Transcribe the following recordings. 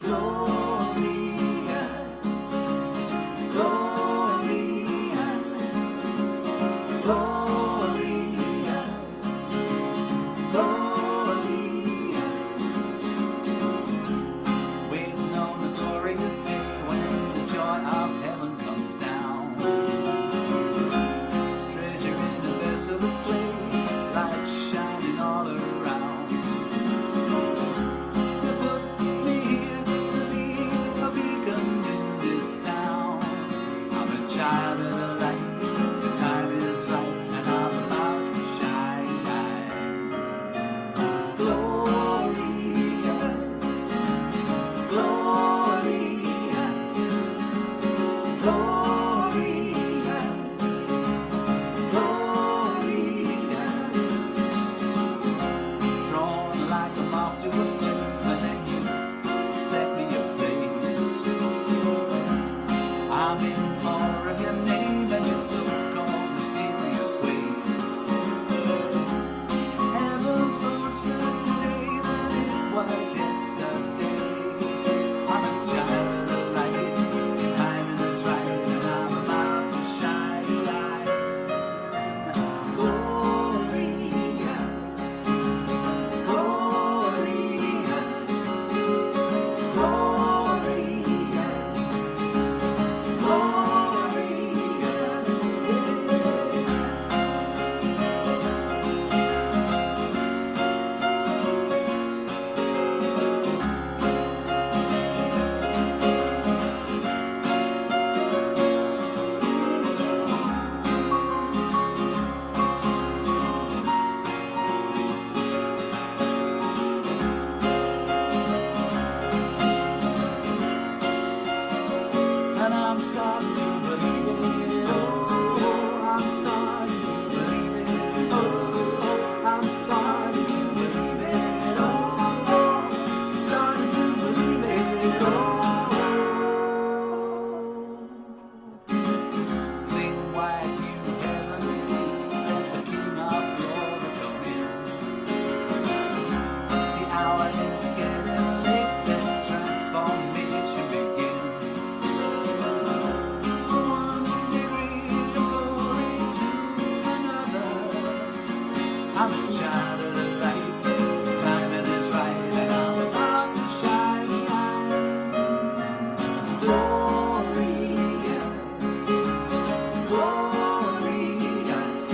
glorious, glorious, glorious, glorious. Waiting on the glorious day when the joy of heaven comes down. Treasure in a vessel of clay, light shining all around. You put me here to be a beacon in this town. I'm a child of the light, the time is right, and I'm about to shine. Glorious, glorious, glorious, glorious. Drawn like a moth to a flame, and then you set me ablaze. I'm in awe of your name and your so-called mysterious ways. Heaven's closer today than it was yesterday. I'm a child of the light, the timing is right, and I'm about to shine. Glorious, glorious, glorious, glorious. And I'm starting to believe it. Oh, I'm starting to believe it. Oh, I'm starting to believe it. Oh, starting to believe it. Oh, fling wide new heavenly gates, let the King of Glory come in. The hour is getting late, let transformation begin. One degree of glory to another. I'm a child of the light, the timing is right, and I'm about to shine. Glorious, glorious,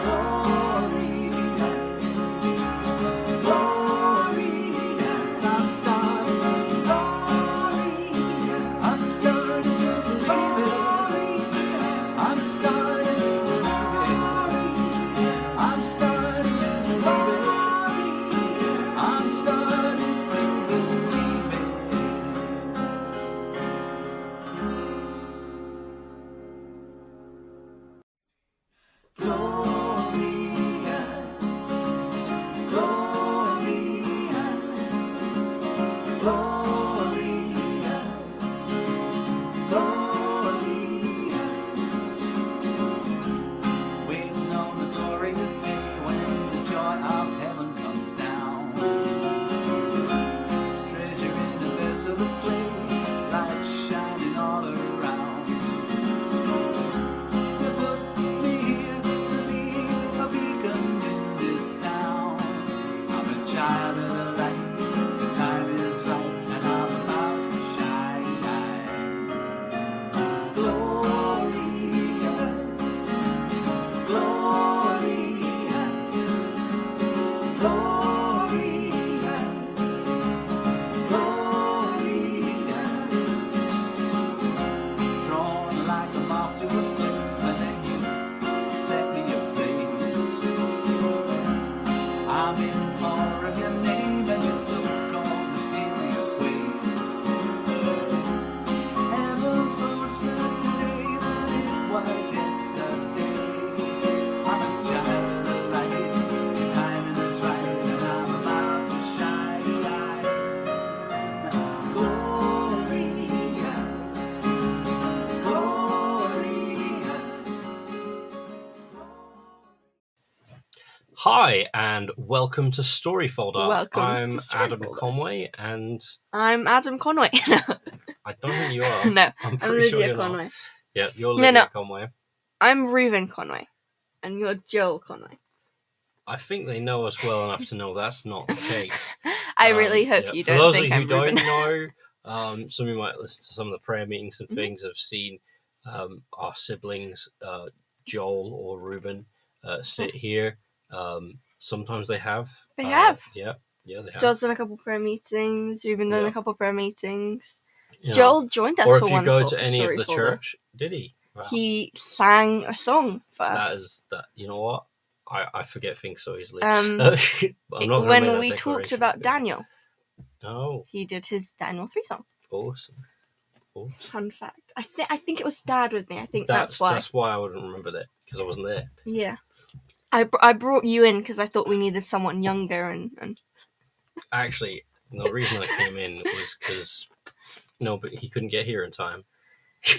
glorious, glorious. I'm starting, I'm starting to believe it. I'm starting to believe it. I'm starting to believe it. Hi, and welcome to Story Folder. Welcome I'm to Story Adam Folder. Conway, and I'm Adam Conway. I don't think you are. No, I'm I'm pretty sure Lydia you're Conway. not. Yeah, you're No, Lydia no. Conway. I'm Reuben Conway, and you're Joel Conway. I think they know us well enough to know that's not the case. I really hope yeah. you For don't those think of you I'm who Reuben. don't know, some of you might listen to some of the prayer meetings and things. Have seen our siblings, Joel or Reuben, sit here. Sometimes they have. They have. Yeah, they have. Joel's done a couple prayer meetings. Reuben done Yeah. a couple prayer meetings. You know, Joel joined us or for if you one go to any Story of the Folder. church, did he? Wow. He sang a song for us. That is that. You know what? I forget things so easily. Um, I'm not gonna make when that we talked declaration. about Daniel, Oh, he did his Daniel 3 song. awesome. Fun fact. I think it was Dad with me. I think that's why. That's why I wouldn't remember that, because I wasn't there. Yeah. I brought you in because I thought we needed someone younger and Actually, the reason I came in was because but he couldn't get here in time.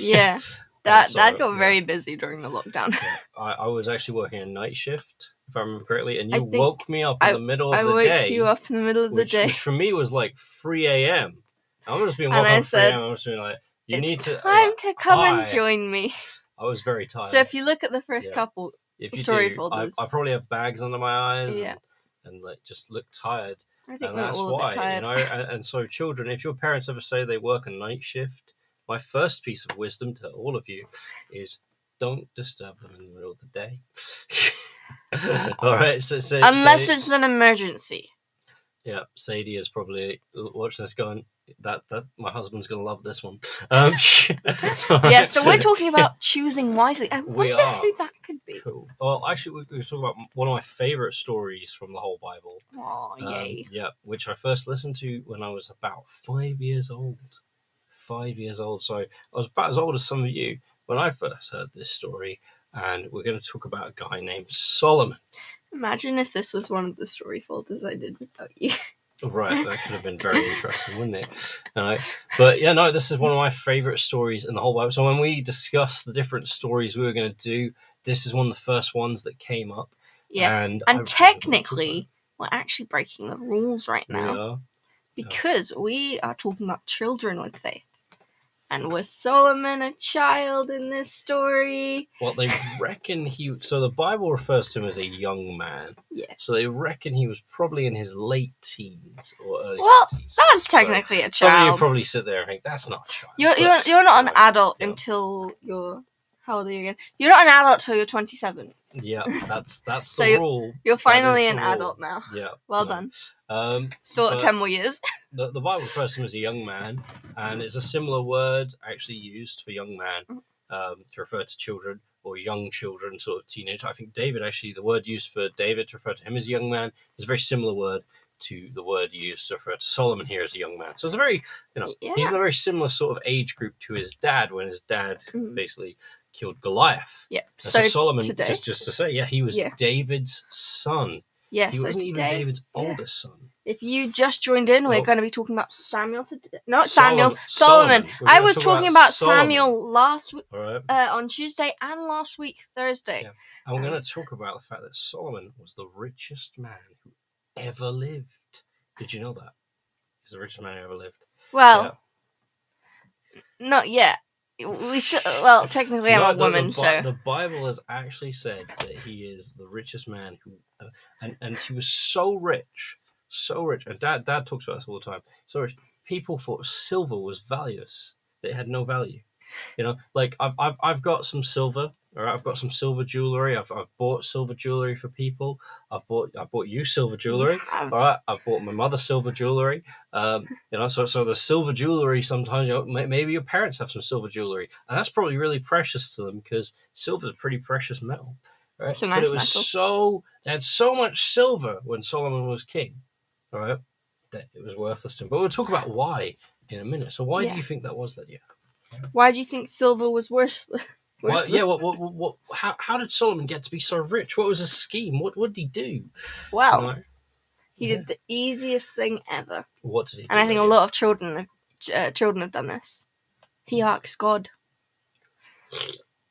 yeah. Dad got very busy during the lockdown. I was actually working a night shift, if I remember correctly, and I you think woke me up in the middle of I the woke day. you up in the middle of the day. Which for me was like 3 a.m. I'm just being And woken I up 3 said, a.m. I'm just being like, you need to. time to come hi. and join me. I was very tired. So if you look at the first couple if you story do, folders, I probably have bags under my eyes. Yeah. And like just look tired. I think and we're that's all a why, bit tired. and so children, if your parents ever say they work a night shift, my first piece of wisdom to all of you is don't disturb them in the middle of the day. All right, so unless it's an emergency. Yeah, Sadie is probably watching this going, that my husband's going to love this one. Yeah, so we're talking about choosing wisely. I wonder who that could be. Cool. Well, actually, we were talking about one of my favourite stories from the whole Bible. Oh, yay. Yeah, which I first listened to when I was about 5 years old. 5 years old. So I was about as old as some of you when I first heard this story. And we're going to talk about a guy named Solomon. Imagine if this was one of the story folders I did without you. Right, that could have been very interesting, wouldn't it? But yeah, no, this is one of my favourite stories in the whole Bible. So when we discussed the different stories we were going to do, this is one of the first ones that came up. Yeah, and technically, we're actually breaking the rules right now. We are. Because we are talking about children with faith. And was Solomon a child in this story? Well, they reckon so the Bible refers to him as a young man. Yeah. So they reckon he was probably in his late teens or early 50s. That's technically a child. Some of you probably sit there and think, that's not a child. You're not an adult until you're... How old are you again? You're not an adult till you're 27. Yeah, that's so the rule. You're finally an adult now. Yeah. Well done. 10 more years. The Bible refers to him as a young man, and it's a similar word actually used for young man to refer to children or young children, sort of teenage. I think David, actually, the word used for David to refer to him as a young man is a very similar word to the word used to refer to Solomon here as a young man. So it's a very, he's in a very similar sort of age group to his dad when his dad basically killed Goliath. Yeah. So Solomon, just to say, he was David's son. Yeah, he wasn't even David's oldest son. If you just joined in, we're going to be talking about Samuel today. Not Samuel, Solomon. I was talking about Samuel last week, on Tuesday, and last week, Thursday. Yeah. And we're going to talk about the fact that Solomon was the richest man who ever lived. Did you know that? He's the richest man who ever lived. Well, not yet. Technically, I'm a woman, so the Bible has actually said that he is the richest man who, and he was so rich, and Dad talks about this all the time. So rich, people thought silver was valueless; it had no value. Like I've got some silver, or I've got some silver jewelry. I've bought silver jewelry for people. I bought you silver jewelry. All right, I've bought my mother silver jewelry. So the silver jewelry sometimes, maybe your parents have some silver jewelry, and that's probably really precious to them because silver is a pretty precious metal, right? It's a nice but it was they had so much silver when Solomon was king, all right, that it was worthless to him. But we'll talk about why in a minute. So why do you think that was, Lydia? Why do you think silver was worthless? How did Solomon get to be so rich? What was his scheme? What did he do? Well, he did the easiest thing ever. What did he do? And I think a lot of children have done this. He asked God.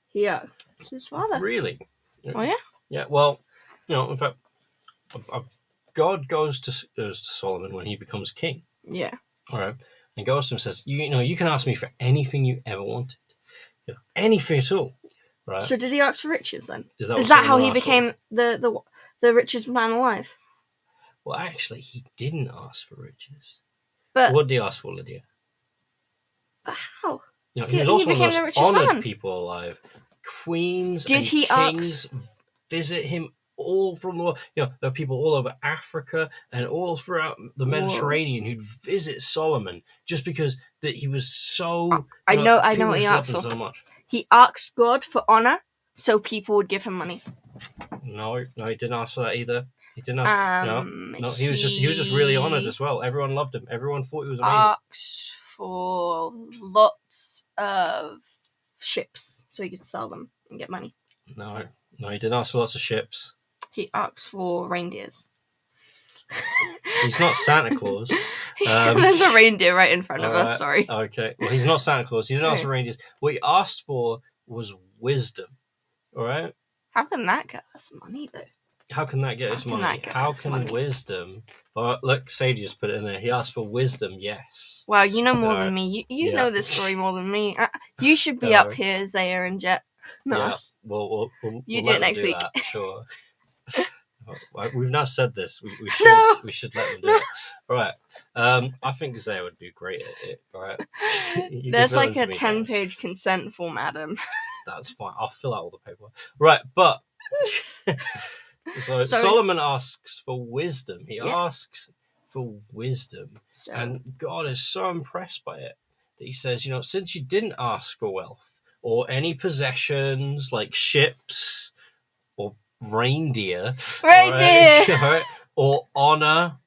He asked his father. Really? Oh, yeah? Yeah, well, in fact, God goes to Solomon when he becomes king. Yeah. All right, and goes to him and says, you can ask me for anything you ever wanted, anything at all. Right. So did he ask for riches then? Is that how he became the richest man alive? Well, actually, he didn't ask for riches. But what did he ask for, Lydia? But how? He was also one of the most honoured people alive. Queens and kings visit him all from the world. There are people all over Africa and all throughout the Mediterranean who'd visit Solomon just because that he was so. I know what he asked for. So much. He asked God for honour, so people would give him money. No, he didn't ask for that either. He didn't ask. No, he was just really honoured as well. Everyone loved him. Everyone thought he was amazing. Asked for lots of ships so he could sell them and get money. No, he didn't ask for lots of ships. He asked for reindeers. He's not Santa Claus. There's a reindeer right in front of us, sorry. Okay, well, he's not Santa Claus. He didn't ask for reindeers. What he asked for was wisdom, all right? How can that get us money, though? How can that get us money? How can wisdom... Well, look, Sadie just put it in there. He asked for wisdom, yes. Wow, you know more than me. You know this story more than me. You should be up here, Zaya and Jet. No. Yeah, we'll you do it next week. That, sure. We've now said this. We should let them do it. All right. I think Zaya would be great at it. All right. There's like a 10-page consent form, Adam. That's fine. I'll fill out all the paperwork. Right, but so Solomon asks for wisdom. He asks for wisdom, and God is so impressed by it that he says, since you didn't ask for wealth or any possessions like ships or reindeer, or honor,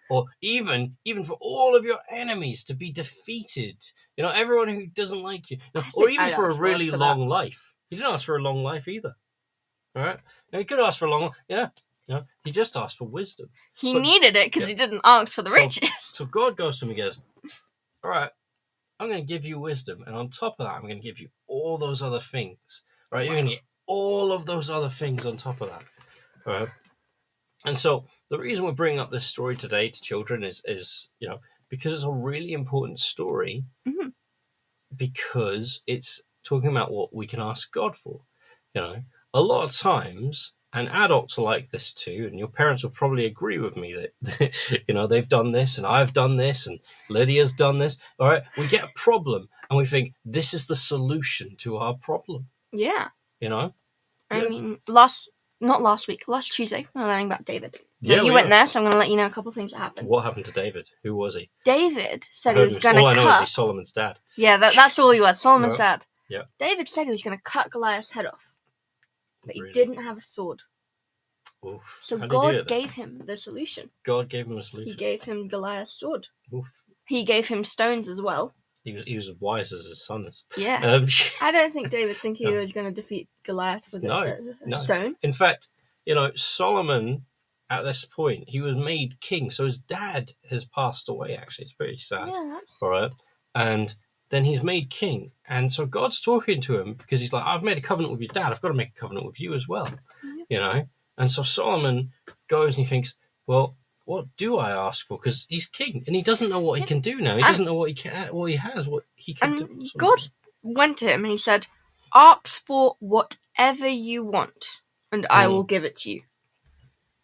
or even for all of your enemies to be defeated, everyone who doesn't like you, or even for a really long life. He didn't ask for a long life either. All right, he could ask for a long, he just asked for wisdom. He needed it because he didn't ask for the riches. So God goes to him and goes, all right, I'm going to give you wisdom, and on top of that, I'm going to give you all those other things. All right, you're going to get all of those other things on top of that. All right. And so the reason we're bringing up this story today to children is because it's a really important story, because it's talking about what we can ask God for. A lot of times, and adults are like this too, and your parents will probably agree with me that they've done this and I've done this and Lydia's done this. All right, we get a problem and we think this is the solution to our problem. Yeah. I mean, last Tuesday, we were learning about David. Yeah, you went there, so I'm going to let you know a couple of things that happened. What happened to David? Who was he? David said he was going to cut... All I know is he's Solomon's dad. Yeah, that's all he was, Solomon's dad. Yeah. David said he was going to cut Goliath's head off, but he didn't have a sword. Oof. So God gave him the solution. God gave him a solution. He gave him Goliath's sword. Oof. He gave him stones as well. He was as wise as his son is. Yeah. I don't think David he was going to defeat Goliath with a stone. In fact, Solomon, at this point, he was made king. So his dad has passed away, actually. It's pretty sad. Yeah, that's... All right. And then he's made king. And so God's talking to him because he's like, I've made a covenant with your dad. I've got to make a covenant with you as well. And so Solomon goes and he thinks, well, what do I ask for? Because he's king and he doesn't know what he can do now. He doesn't know what he can do. God went to him and he said, ask for whatever you want and I will give it to you.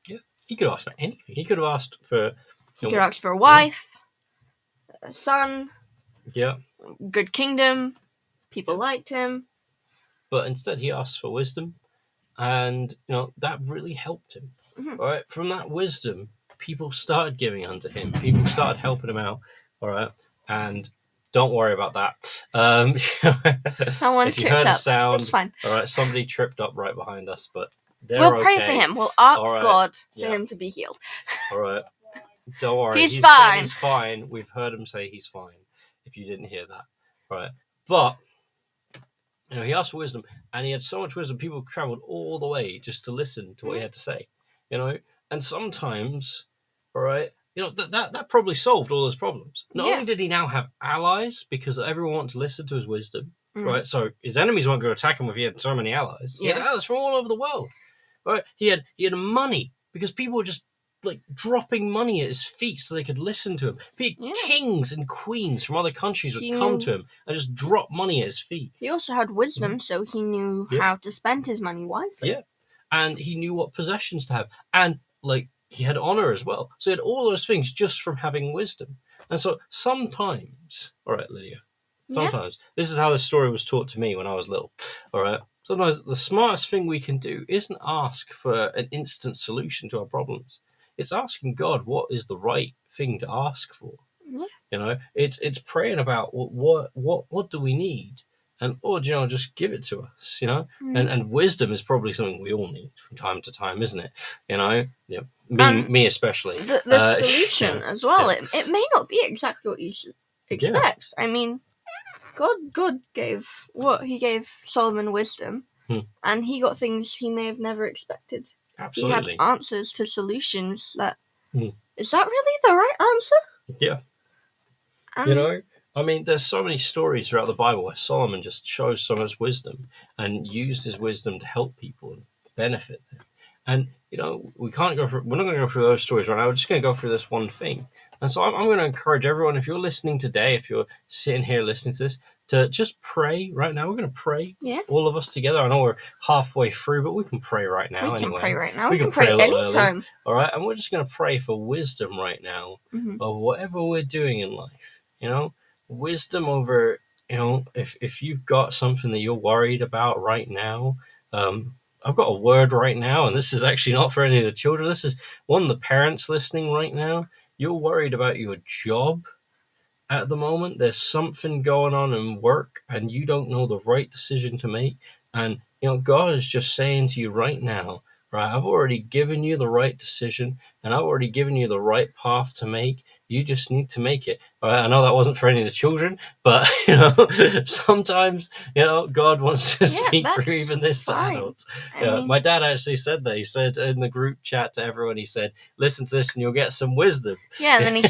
Yeah, he could ask for anything. He could have asked for... He could ask for a wife, a son, good kingdom, people liked him. But instead he asked for wisdom, and that really helped him. All right, from that wisdom, people started giving unto him. People started helping him out. All right, and don't worry about that. Someone if you heard a up. sound, it's fine. All right, somebody tripped up right behind us, but we'll pray for him. We'll ask God for him to be healed. All right, don't worry. He's fine. He's fine. We've heard him say he's fine. If you didn't hear that, all right, but. He asked for wisdom, and he had so much wisdom, people travelled all the way just to listen to what he had to say, And sometimes, all right, that probably solved all his problems. Not only did he now have allies, because everyone wanted to listen to his wisdom, right? So his enemies weren't going to attack him if he had so many allies. He had allies from all over the world, right? He had money, because people were just like dropping money at his feet so they could listen to him. Kings and queens from other countries would come to him and just drop money at his feet. He also had wisdom, so he knew how to spend his money wisely. Yeah, and he knew what possessions to have, and like he had honor as well. So he had all those things just from having wisdom. And so sometimes, all right, Lydia, sometimes this is how this story was taught to me when I was little. All right, sometimes the smartest thing we can do isn't ask for an instant solution to our problems. It's asking God what is the right thing to ask for. Yeah. You know, it's praying about what do we need, and just give it to us. You know, and wisdom is probably something we all need from time to time, isn't it? You know, me especially. The solution as well. Yeah. It may not be exactly what you should expect. I mean, God gave Solomon wisdom, and he got things he may have never expected. Absolutely. He had answers to solutions that... Is that really the right answer? Yeah. You know, I mean, there's so many stories throughout the Bible where Solomon just shows so much wisdom and used his wisdom to help people and benefit them. And, you know, we're not going to go through those stories right now. We're just going to go through this one thing. And so I'm going to encourage everyone, if you're listening today, if you're sitting here listening to this, to just pray right now. We're going to pray, all of us together. I know we're halfway through, but we can pray right now. We can anyway. pray right now. We can pray anytime. All right, and we're just going to pray for wisdom right now of whatever we're doing in life. You know, wisdom over, you know, if you've got something that you're worried about right now, I've got a word right now, and this is actually not for any of the children. This is one of the parents listening right now. You're worried about your job at the moment. There's something going on in work, and you don't know the right decision to make. And, you know, God is just saying to you right now, right, I've already given you the right decision, and I've already given you the right path to make. You just need to make it. All right, I know that wasn't for any of the children, but, you know, sometimes, you know, God wants to speak through even this to adults. My dad actually said that. He said in the group chat to everyone, he said, listen to this and you'll get some wisdom. Yeah, and then he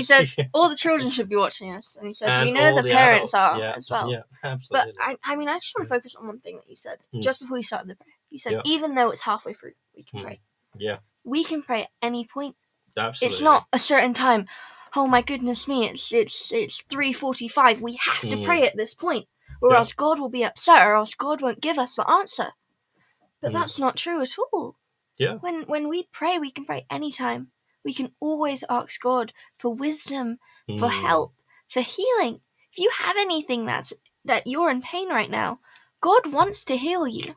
said, all the children should be watching us. And he said, we know the parents are as well. Yeah, absolutely. But, I mean, I just want to focus on one thing that you said just before you started the prayer. You said, even though it's halfway through, we can pray. Yeah. We can pray at any point. Absolutely. It's not a certain time. Oh my goodness me! It's 3:45. We have to pray at this point, or else God will be upset, or else God won't give us the answer. But that's not true at all. Yeah. When we pray, we can pray anytime. We can always ask God for wisdom, for help, for healing. If you have anything that you're in pain right now, God wants to heal you.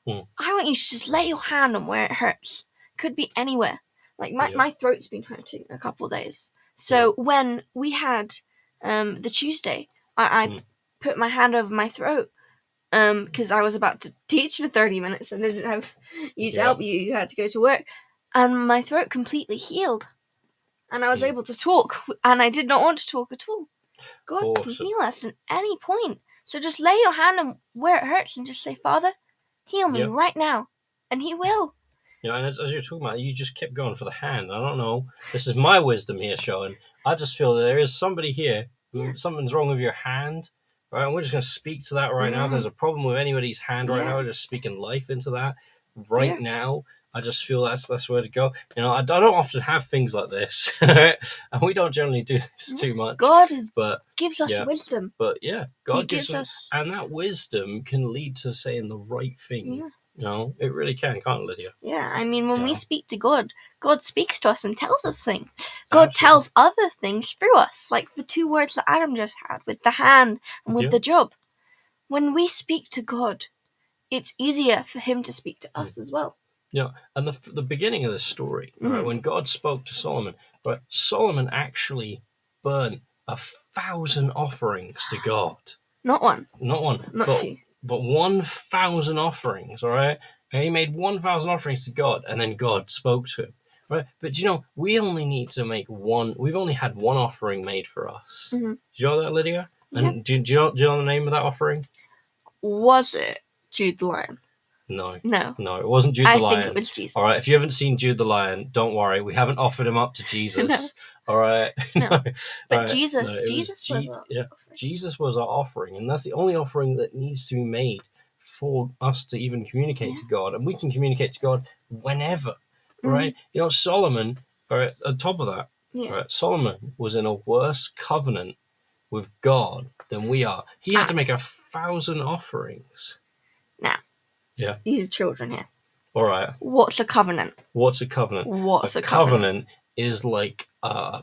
I want you to just lay your hand on where it hurts. Could be anywhere. Like my throat's been hurting a couple of days. So when we had the Tuesday, I put my hand over my throat because I was about to teach for 30 minutes and I didn't have you to help you. You had to go to work. And my throat completely healed. And I was able to talk. And I did not want to talk at all. God can heal us at any point. So just lay your hand on where it hurts and just say, Father, heal me right now. And he will. You know, and as you're talking about, you just kept going for the hand. I don't know. This is my wisdom here showing. I just feel that there is somebody here who something's wrong with your hand. Right? And we're just going to speak to that right now. If there's a problem with anybody's hand right now, we're just speaking life into that right now. I just feel that's where to go. You know, I don't often have things like this. And we don't generally do this too much. God gives us wisdom. But God gives us. And that wisdom can lead to saying the right thing. Yeah. You know, it really can't it, Lydia? Yeah, I mean, when we speak to God, God speaks to us and tells us things. God tells other things through us, like the 2 words that Adam just had with the hand and with the job. When we speak to God, it's easier for him to speak to us as well. Yeah, and the beginning of the story, right, when God spoke to Solomon, right, Solomon actually burned 1,000 offerings to God. Not one. Not 2. But 1,000 offerings, all right? And he made 1,000 offerings to God, and then God spoke to him, right? But, you know, we only need to make one. We've only had one offering made for us. Do you know that, Lydia? And do you know the name of that offering? Was it Jude the Lion? No, it wasn't Jude the Lion. I think it was Jesus. All right, if you haven't seen Jude the Lion, don't worry. We haven't offered him up to Jesus. All right. No. But right. Jesus Jesus was our offering, and that's the only offering that needs to be made for us to even communicate to God. And we can communicate to God whenever. right? You know, Solomon, all right, on top of that, Yeah. all right, Solomon was in a worse covenant with God than we are. He had to make 1,000 offerings. These are children here. All right, What's a covenant? what's a covenant? What's A a covenant? covenant is like a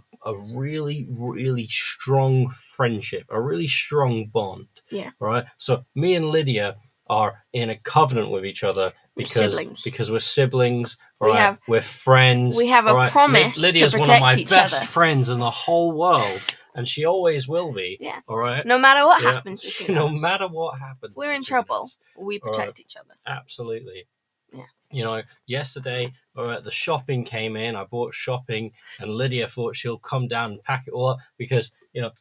really, really strong friendship, a really strong bond. Yeah. All right. So me and Lydia are in a covenant with each other We're because siblings. we're siblings. All We right. have- We're friends. we have a all right? promise to Lydia's one of protect my each best other. friends in the whole world, and she always will be. Yeah. All right. No matter what Yeah. happens between No us, matter what happens, we're in between trouble. us. We All protect each other. Absolutely. Yeah. You know, yesterday, the shopping came in. I bought shopping, and Lydia thought she'll come down and pack it all up because, you know,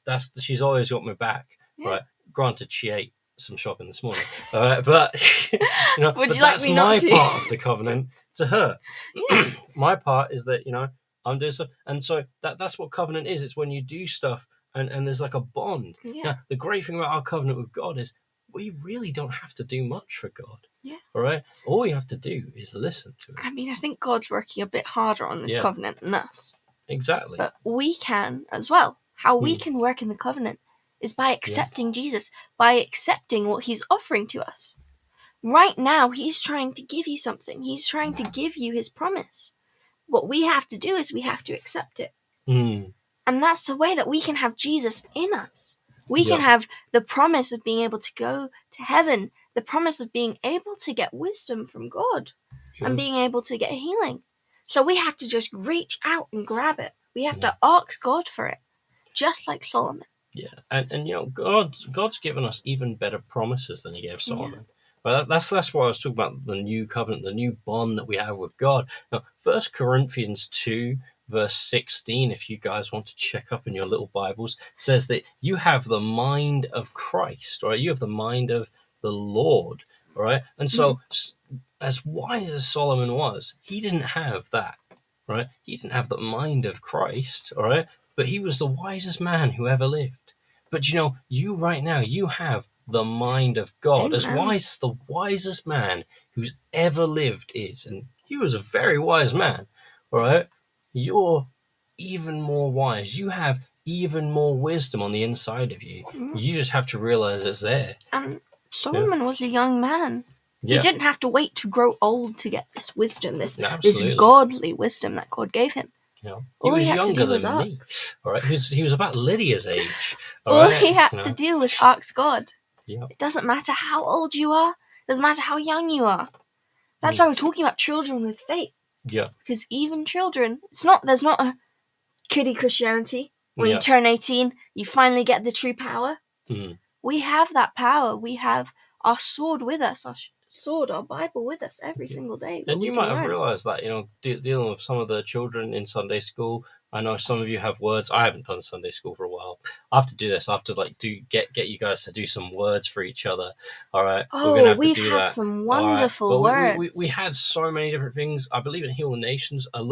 she's always got my back. Yeah. Right. Granted, she ate some shopping this morning, but you know, Would but you like that's me not my to? part of the covenant to her. Yeah. My part is that, you know, I'm doing stuff, and so that's what covenant is. It's when you do stuff, and there's like a bond. Yeah. Now, the great thing about our covenant with God is we really don't have to do much for God. Yeah. All right. All we have to do is listen to Him. I mean, I think God's working a bit harder on this Yeah. covenant than us. Exactly. But we can as well. How we Hmm. can work in the covenant is by accepting Jesus, by accepting what He's offering to us. Right now, He's trying to give you something. He's trying to give you His promise. What we have to do is we have to accept it. Mm. And that's the way that we can have Jesus in us. We can Yeah. have the promise of being able to go to heaven, the promise of being able to get wisdom from God, Yeah. and being able to get healing. So we have to just reach out and grab it. We have to ask God for it, just like Solomon. Yeah, and you know, God's given us even better promises than He gave Solomon. But that's why I was talking about the new covenant, the new bond that we have with God. Now, 1 Corinthians 2, verse 16, if you guys want to check up in your little Bibles, says that you have the mind of Christ, right? You have the mind of the Lord, right? And so, as wise as Solomon was, he didn't have that, right? He didn't have the mind of Christ, all right? But he was the wisest man who ever lived. But you know, you right now, you have the mind of God. As Amen. wise as the wisest man who's ever lived is, and he was a very wise man, all right? You're even more wise. You have even more wisdom on the inside of you. Mm. You just have to realize it's there. And Solomon was a young man. Yeah, He didn't have to wait to grow old to get this wisdom, this absolutely. godly wisdom that God gave him. You know, All he he was had to younger do was than me. ask. All right, he was about Lydia's age. All right? he had You know? to do was ask God. Yeah. It doesn't matter how old you are. It doesn't matter how young you are. That's Mm. why we're talking about children with faith. Yeah. Because even children, there's not a kiddie Christianity. When Yeah. you turn 18, you finally get the true power. Mm. We have that power. We have our sword with us, our Bible with us every single day. And you might have realized that, you know, dealing with some of the children in Sunday school. I know some of you have words. I haven't done Sunday school for a while. I have to do this. I have to get you guys to do some words for each other. All right. Oh, We're gonna have we've to do had that. some All right. wonderful But words. we had so many different things. I believe in Heal the Nations. A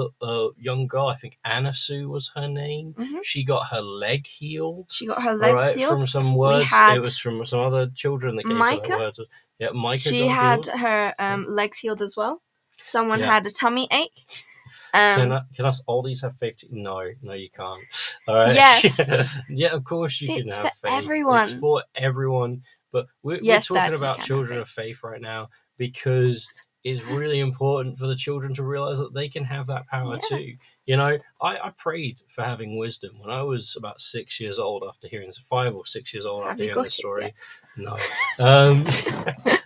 young girl, I think Anna Sue was her name. Mhm. She got her leg healed. She got her All leg right, healed. from some words. had It was from some other children that gave her Micah. that words. Yeah, Micah. She got had healed. her legs healed as well. Someone Yeah. had a tummy ache. Can us oldies have faith? No, you can't. All right. Yes. Yeah, of course you can It's have for faith. everyone. It's for everyone. But we're Yes, talking Dad, you about can have children of faith right now because it's really important for the children to realize that they can have that power Yeah. too. You know, I prayed for having wisdom when I was about 6 years old after hearing this, 5 or 6 years old Have after you hearing got this it story. No.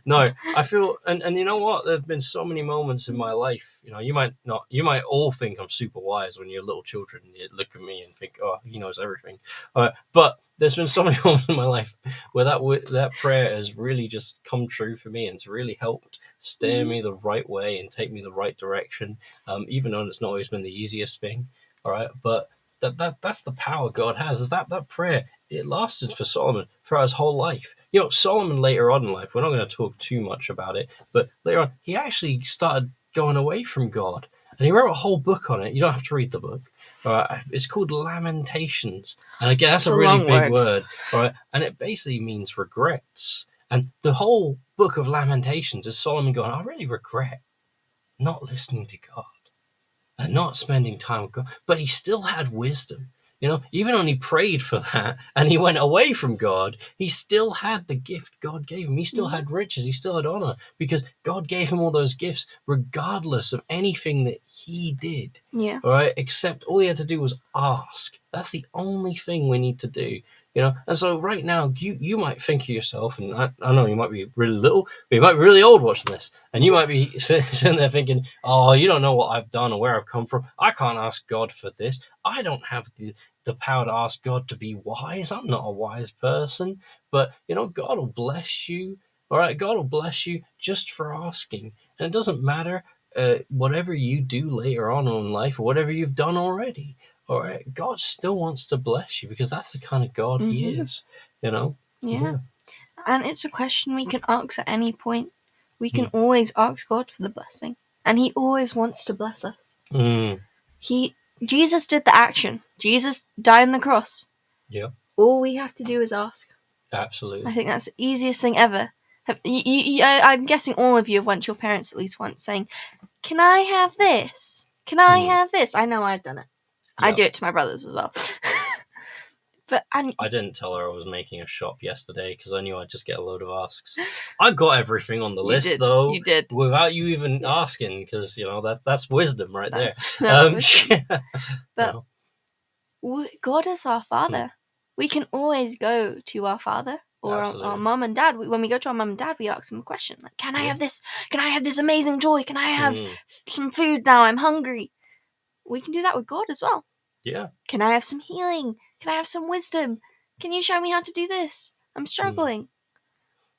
No, I feel, and you know what? There have been so many moments in my life. You know, you might all think I'm super wise when you're little children. You look at me and think, oh, he knows everything. But there's been so many moments in my life where that prayer has really just come true for me, and it's really helped steer me the right way and take me the right direction. Even though it's not always been the easiest thing. All right, but that's the power God has. Is that prayer? It lasted for Solomon throughout his whole life. You know, Solomon later on in life, we're not going to talk too much about it, but later on, he actually started going away from God. And he wrote a whole book on it. You don't have to read the book. It's called Lamentations. And again, that's It's a a really long big word. word. Right? And it basically means regrets. And the whole book of Lamentations is Solomon going, I really regret not listening to God. and not spending time with God. But he still had wisdom. Even when he prayed for that and he went away from God, he still had the gift God gave him. He still had riches. He still had honor because God gave him all those gifts regardless of anything that he did. Yeah. All right. Except all he had to do was ask. That's the only thing we need to do. And so right now you might think of yourself, and I know you might be really little, but you might be really old watching this, and you might be sitting there thinking, oh, you don't know what I've done or where I've come from. I can't ask God for this. I don't have the power to ask God to be wise. I'm not a wise person. But God will bless you. All right, God will bless you just for asking. And it doesn't matter whatever you do later on in life or whatever you've done already. All right, God still wants to bless you because that's the kind of God he is, Yeah. And it's a question we can ask at any point. We can always ask God for the blessing. And he always wants to bless us. Jesus did the action. Jesus died on the cross. Yeah. All we have to do is ask. Absolutely. I think that's the easiest thing ever. I'm guessing all of you have went to your parents at least once saying, can I have this? Can I have this? I know I've done it. I do it to my brothers as well. But I didn't tell her I was making a shop yesterday because I knew I'd just get a load of asks. I got everything on the list though. You did. Without you even asking, because that's wisdom right there. Wisdom. But God is our Father. We can always go to our Father or our mum and dad. When we go to our mum and dad, we ask them a question like, "Can I have this? Can I have this amazing toy? Can I have some food now? I'm hungry." We can do that with God as well. Yeah. Can I have some healing? Can I have some wisdom? Can you show me how to do this? I'm struggling.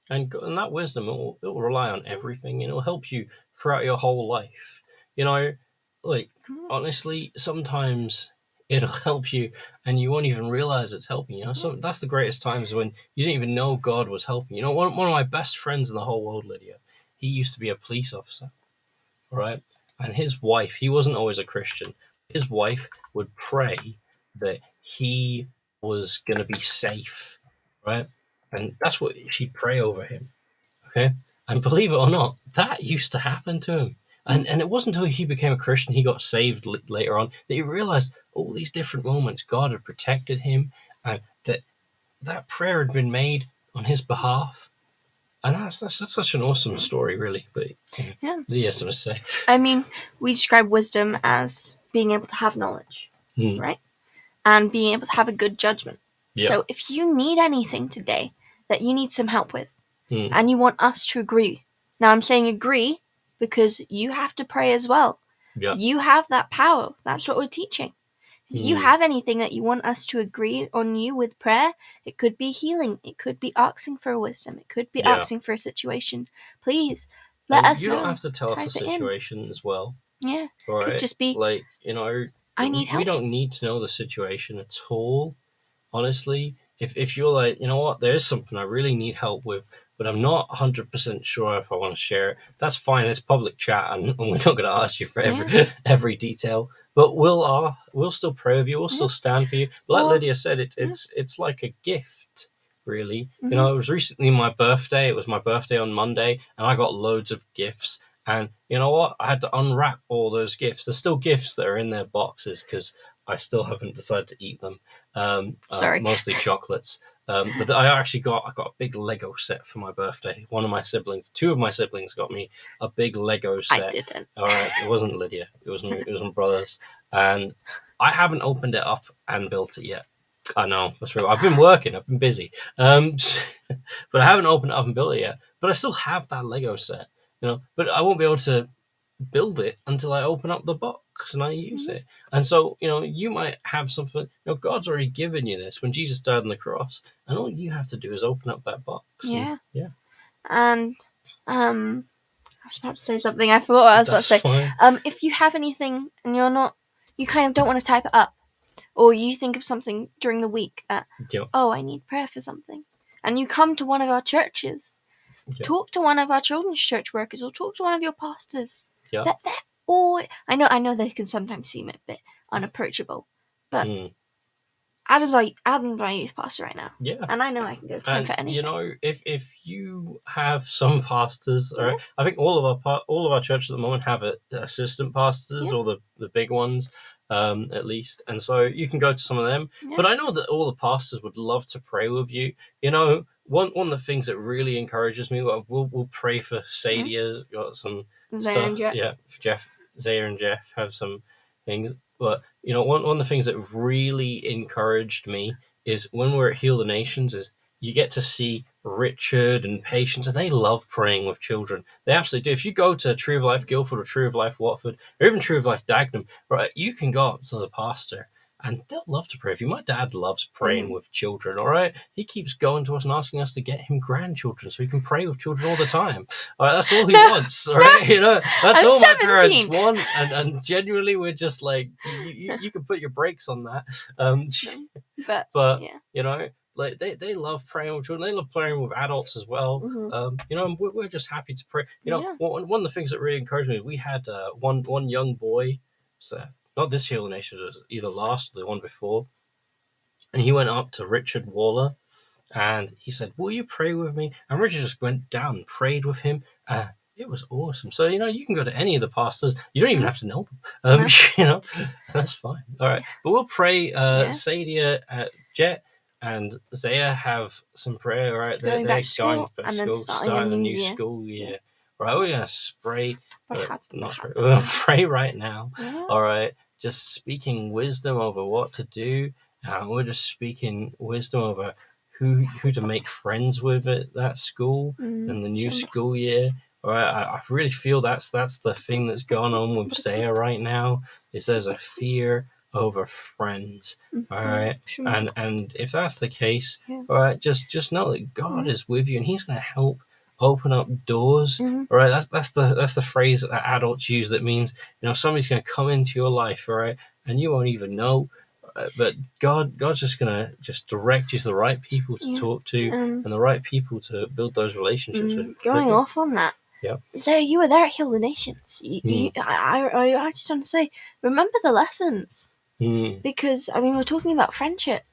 And that wisdom, it will rely on everything. It'll help you throughout your whole life. Honestly, sometimes it'll help you and you won't even realize it's helping you. So that's the greatest times when you didn't even know God was helping. One of my best friends in the whole world, Lydia, he used to be a police officer, right? And his wife, he wasn't always a Christian. His wife would pray that he was going to be safe, right? And that's what she'd pray over him, okay? And believe it or not, that used to happen to him. And it wasn't until he became a Christian, he got saved later on, that he realized all these different moments God had protected him and that prayer had been made on his behalf. And that's such an awesome story, really. But Lydia has something to say. I mean, we describe wisdom as being able to have knowledge, right? And being able to have a good judgment. Yeah. So if you need anything today that you need some help with, and you want us to agree, now I'm saying agree because you have to pray as well. Yeah. You have that power. That's what we're teaching. If you have anything that you want us to agree on you with prayer, it could be healing. It could be asking for wisdom. It could be asking for a situation. Please let us know. You don't have to tell us the situation as well. Yeah. Right? Could just be I need help. We don't need to know the situation at all. Honestly, if you're like, there is something I really need help with, but I'm not 100% sure if I want to share it, that's fine. It's public chat, and we're not going to ask you for every detail. But we'll still pray with you. We'll still stand for you. But like Lydia said, it's like a gift, really. It was recently my birthday. It was my birthday on Monday, and I got loads of gifts. And you know what? I had to unwrap all those gifts. There's still gifts that are in their boxes because I still haven't decided to eat them. Sorry. Mostly chocolates. But I got a big Lego set for my birthday. Two of my siblings got me a big Lego set. I didn't. All right, it wasn't Lydia. It was my brothers. And I haven't opened it up and built it yet. I know, that's true. I've been working. I've been busy. But I haven't opened it up and built it yet. But I still have that Lego set. But I won't be able to build it until I open up the box and I use it. And so, you might have something, God's already given you this when Jesus died on the cross, and all you have to do is open up that box. Yeah. And I was about to say something. I forgot what I was about to say. Fine. If you have anything and you kind of don't want to type it up, or you think of something during the week that, I need prayer for something, and you come to one of our churches, talk to one of our children's church workers, or talk to one of your pastors. Yeah. They're all, I know they can sometimes seem a bit unapproachable, but Adam's my youth pastor right now, Yeah. and I know I can go to him for anything. You know, if you have some pastors, all right, I think all of our churches at the moment have assistant pastors, Yeah. or the big ones, at least, and so you can go to some of them. Yeah. But I know that all the pastors would love to pray with you. You know, one of the things that really encourages me, we'll pray for Sadia's got some Zaya and stuff. Jeff. Yeah, Zaya and Jeff have some things, but you know, one of the things that really encouraged me is when we're at Heal the Nations, is you get to see Richard and Patience, and they love praying with children. They absolutely do. If you go to Tree of Life Guildford or Tree of Life Watford, or even Tree of Life Dagenham, right, you can go up to the pastor and they'll love to pray with you. My dad loves praying with children, all right? He keeps going to us and asking us to get him grandchildren so he can pray with children all the time. All right, that's all he wants, all right? You know, that's I'm all 17. my parents want, and genuinely we're just like, you can put your brakes on that. But You know, like they love praying with children. They love praying with adults as well. You know, and we're just happy to pray. You know, one of the things that really encouraged me, we had one young boy, so not this Heal the Nation, it was either last or the one before, and he went up to Richard Waller, and he said, "Will you pray with me?" And Richard just went down and prayed with him. It was awesome. So, you know, you can go to any of the pastors. You don't even have to know them. You know, that's fine. All right. But we'll pray. Sadia, Jet, and Zaya have some prayer, right? They're going back to school, back and then starting starting a a new new year. school year. Right, we're going to spray. We're Barhat. pray right now. Yeah. All right. Just speaking wisdom over what to do. We're just speaking wisdom over who to make friends with at that school in the new school year. All right, I really feel that's the thing that's going on with Zaya right now. Is there's a fear over friends. All right, and if that's the case, all right, just know that God is with you and He's going to help open up doors. All right, that's the phrase that adults use that means, you know, somebody's going to come into your life, all right, and you won't even know. But God's just gonna direct you to the right people to talk to and the right people to build those relationships with. Going off on that. Yeah. So you were there at Heal the Nations. I just want to say, remember the lessons, because I mean we're talking about friendship,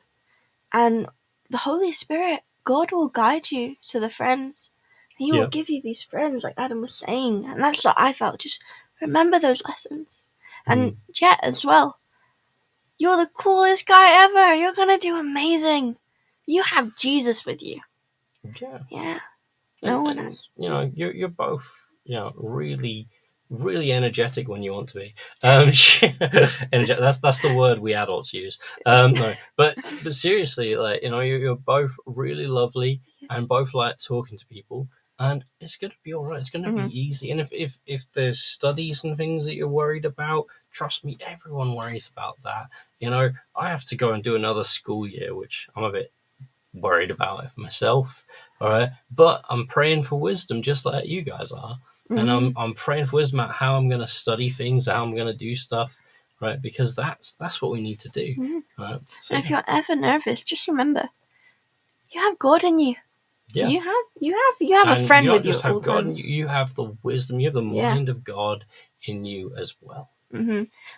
and the Holy Spirit, God will guide you to the friends. He will give you these friends, like Adam was saying, and that's what I felt. Just remember those lessons, and Jet as well. You're the coolest guy ever. You're gonna do amazing. You have Jesus with you. Yeah. No one else. You know, you're both, you know, really, really energetic when you want to be. Energetic, that's the word we adults use. No, but seriously, like, you know, you're both really lovely and both like talking to people. And it's going to be all right. It's going to be easy. And if there's studies and things that you're worried about, trust me, everyone worries about that. You know, I have to go and do another school year, which I'm a bit worried about it for myself. All right, but I'm praying for wisdom, just like you guys are, and I'm praying for wisdom about how I'm going to study things, how I'm going to do stuff, right? Because that's what we need to do. Right? So, and if you're ever nervous, just remember, you have God in you. Yeah. You have a friend with you at all times. times. You have the wisdom, you have the mind of God in you as well.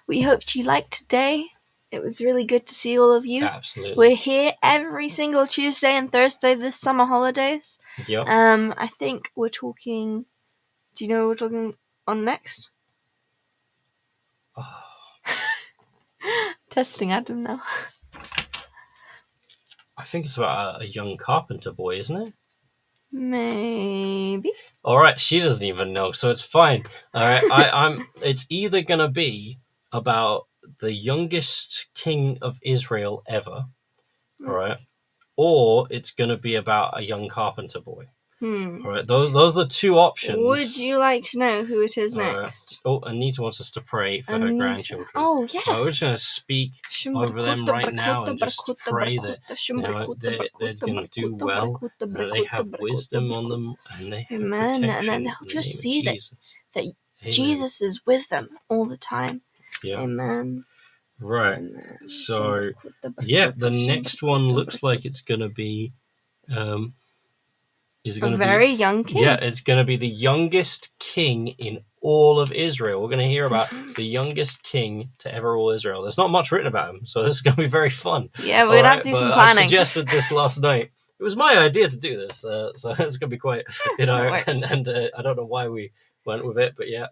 We hoped you liked today. It was really good to see all of you. Absolutely. We're here every single Tuesday and Thursday this summer holidays. Yep. I think we're talking. Do you know what we're talking on next? Oh. Testing Adam now. I think it's about a young carpenter boy, isn't it? Maybe. All right, she doesn't even know, so it's fine. All right, It's either gonna be about the youngest king of Israel ever, all right, or it's gonna be about a young carpenter boy. All right, those are the two options. Would you like to know who it is next? Oh, Anita wants us to pray for her grandchildren. Oh, yes. So we're just going to speak over them right now and just pray that, you know, they're going to do well, that they have wisdom on them, and they have Amen. protection. And then they'll just see that Amen. Jesus is with them all the time. Yeah. Amen. Right. Amen. So, yeah, the next one looks like it's going to be... is it a very young king. Yeah, it's going to be the youngest king in all of Israel. We're going to hear about the youngest king to ever rule Israel. There's not much written about him, so this is going to be very fun. Yeah, we're gonna have to do But some I planning. suggested this last night. It was my idea to do this, so it's going to be quite, It works. and I don't know why we went with it, but yeah.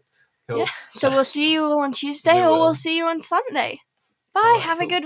Cool. Yeah. So we'll see you all on Tuesday, We or will. we'll see you on Sunday. Bye. Alright, Have a cool. good